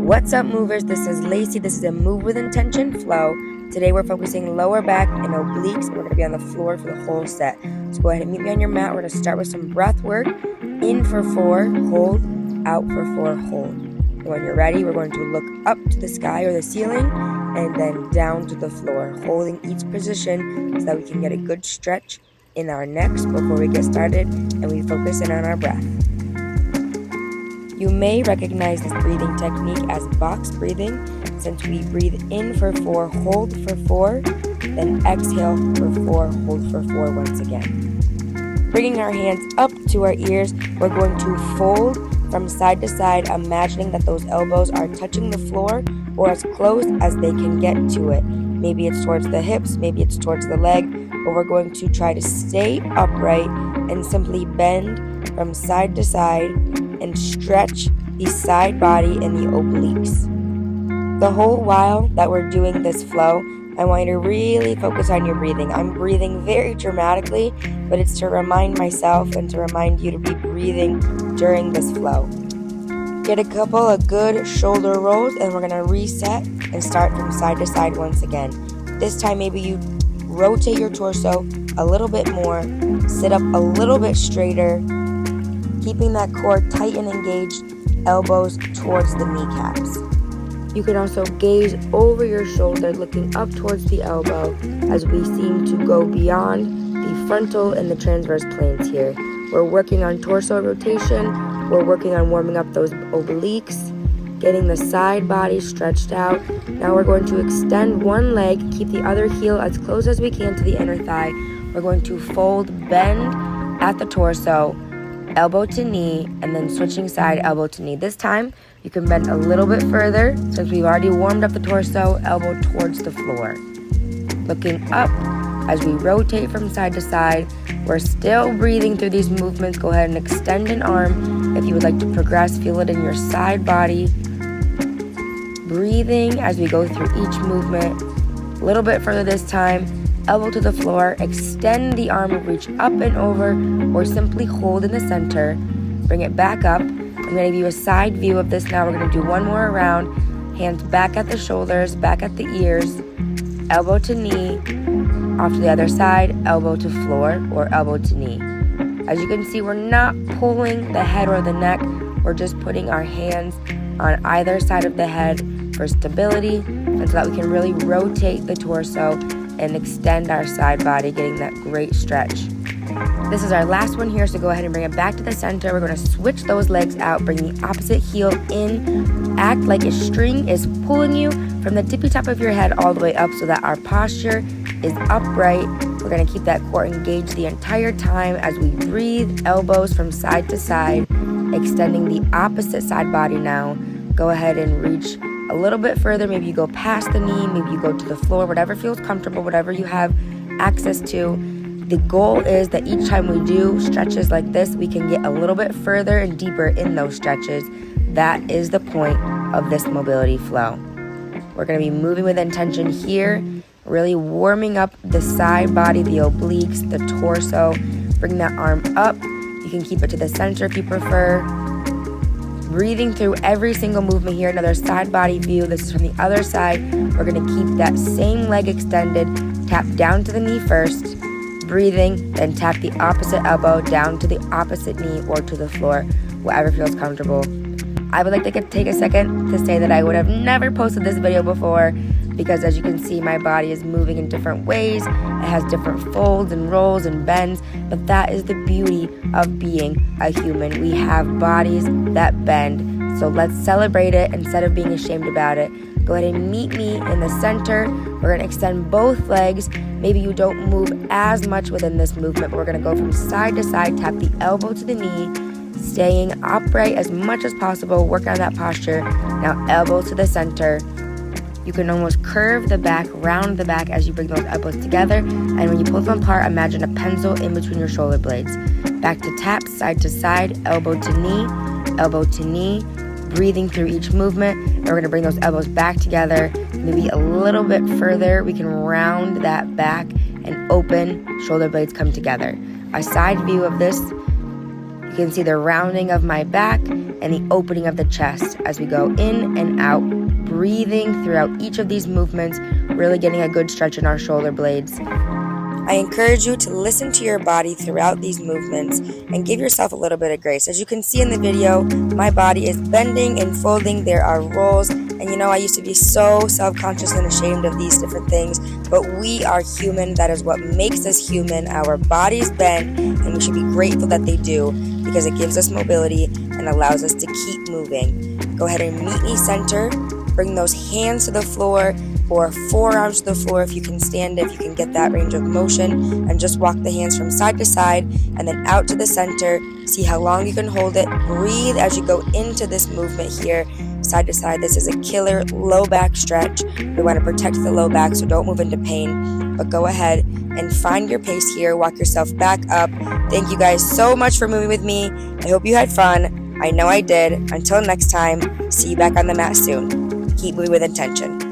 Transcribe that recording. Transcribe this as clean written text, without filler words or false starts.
What's up, movers? This is Lacey. This is a Move with Intention flow. Today we're focusing lower back and obliques, and we're going to be on the floor for the whole set. So go ahead and meet me on your mat. We're going to start with some breath work. In for 4, hold, out for 4, hold. And when you're ready, we're going to look up to the sky or the ceiling and then down to the floor, holding each position so that we can get a good stretch in our necks before we get started and we focus in on our breath. You may recognize this breathing technique as box breathing, since we breathe in for 4, hold for 4, then exhale for 4, hold for 4 once again. Bringing our hands up to our ears, we're going to fold from side to side, imagining that those elbows are touching the floor or as close as they can get to it. Maybe it's towards the hips, maybe it's towards the leg, but we're going to try to stay upright and simply bend from side to side and stretch the side body and the obliques. The whole while that we're doing this flow, I want you to really focus on your breathing. I'm breathing very dramatically, but it's to remind myself and to remind you to be breathing during this flow. Get a couple of good shoulder rolls, and we're going to reset and start from side to side once again. This time maybe you rotate your torso a little bit more, sit up a little bit straighter, keeping that core tight and engaged, elbows towards the kneecaps. You can also gaze over your shoulder, looking up towards the elbow as we seem to go beyond the frontal and the transverse planes here. We're working on torso rotation, we're working on warming up those obliques, getting the side body stretched out. Now we're going to extend one leg, keep the other heel as close as we can to the inner thigh. We're going to fold, bend at the torso, elbow to knee, and then switching side, elbow to knee. This time, you can bend a little bit further since we've already warmed up the torso, elbow towards the floor. Looking up as we rotate from side to side. We're still breathing through these movements. Go ahead and extend an arm if you would like to progress. Feel it in your side body. Breathing as we go through each movement. A little bit further this time. Elbow to the floor, extend the arm and reach up and over, or simply hold in the center. Bring it back up. I'm going to give you a side view of this now. We're going to do one more round. Hands back at the shoulders, back at the ears, elbow to knee, off to the other side, elbow to floor or elbow to knee. As you can see, we're not pulling the head or the neck. We're just putting our hands on either side of the head for stability and so that we can really rotate the torso and extend our side body, getting that great stretch. This is our last one here, so go ahead and bring it back to the center. We're going to switch those legs out, bring the opposite heel in, act like a string is pulling you from the tippy top of your head all the way up so that our posture is upright. We're going to keep that core engaged the entire time as we breathe, elbows from side to side, extending the opposite side body now. Go ahead and reach a little bit further. Maybe you go past the knee, maybe you go to the floor, whatever feels comfortable, whatever you have access to. The goal is that each time we do stretches like this, we can get a little bit further and deeper in those stretches. That is the point of this mobility flow. We're going to be moving with intention here, really warming up the side body, the obliques, the torso. Bring that arm up. You can keep it to the center if you prefer. Breathing through every single movement here. Another side body view. This is from the other side. We're going to keep that same leg extended. Tap down to the knee first. Breathing, then tap the opposite elbow down to the opposite knee or to the floor, whatever feels comfortable. I would like to take a second to say that I would have never posted this video before because, as you can see, my body is moving in different ways. It has different folds and rolls and bends, but that is the beauty of being a human. We have bodies that bend, so let's celebrate it instead of being ashamed about it. Go ahead and meet me in the center. We're going to extend both legs. Maybe you don't move as much within this movement, but we're going to go from side to side, tap the elbow to the knee, staying upright as much as possible, work on that posture. Now elbow to the center. You can almost curve the back, round the back as you bring those elbows together. And when you pull them apart, imagine a pencil in between your shoulder blades. Back to tap, side to side, elbow to knee, breathing through each movement. And we're going to bring those elbows back together, maybe a little bit further. We can round that back and open, shoulder blades come together. A side view of this, you can see the rounding of my back and the opening of the chest as we go in and out, breathing throughout each of these movements, really getting a good stretch in our shoulder blades. I encourage you to listen to your body throughout these movements and give yourself a little bit of grace. As you can see in the video, my body is bending and folding. There are rolls, and I used to be so self-conscious and ashamed of these different things, but we are human. That is what makes us human. Our bodies bend, and we should be grateful that they do, because it gives us mobility and allows us to keep moving. Go ahead and meet me center. Bring those hands to the floor, or forearms to the floor if you can stand it, if you can get that range of motion, and just walk the hands from side to side and then out to the center. See how long you can hold it. Breathe as you go into this movement here, side to side. This is a killer low back stretch. We want to protect the low back, so don't move into pain, but go ahead and find your pace here. Walk yourself back up. Thank you guys so much for moving with me. I hope you had fun. I know I did. Until next time, see you back on the mat soon. Keep moving with intention.